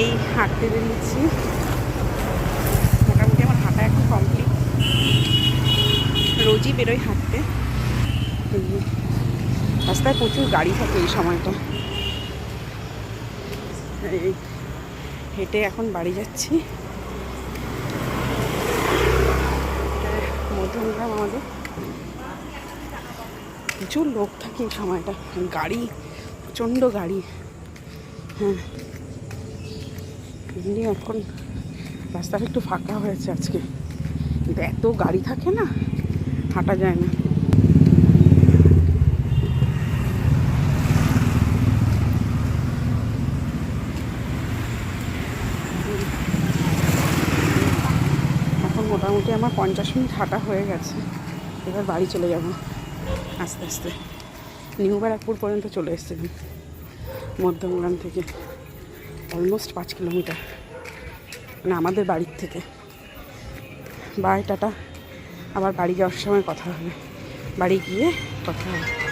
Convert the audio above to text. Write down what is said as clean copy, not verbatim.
এই হাঁটতে বেরিয়েছি, মোটামুটি আমার হাঁটা এখন কমপ্লিট। রোজই বেরোই হাঁটতে। রাস্তায় প্রচুর গাড়ি থাকে এই সময়টা। এই হেঁটে এখন বাড়ি যাচ্ছি। মধ্যমগ্রাম আমাদের, প্রচুর লোক থাকে এই সময়টা, গাড়ি, প্রচণ্ড গাড়ি। হ্যাঁ, এমনি এখন রাস্তাটা একটু ফাঁকা হয়েছে আজকে, কিন্তু এত গাড়ি থাকে না, হাঁটা যায় না। এখন মোটামুটি আমার 50 মিনিট হাঁটা হয়ে গেছে। এবার বাড়ি চলে যাব আস্তে আস্তে। নিউ ব্যারাকপুর পর্যন্ত চলে এসেছিলাম মধ্যমগ্রাম থেকে, অলমোস্ট 5 কিলোমিটার, মানে আমাদের বাড়ির থেকে। Bye, tata. আবার বাড়ি যাওয়ার সময় কথা হবে, বাড়ি গিয়ে কথা হবে।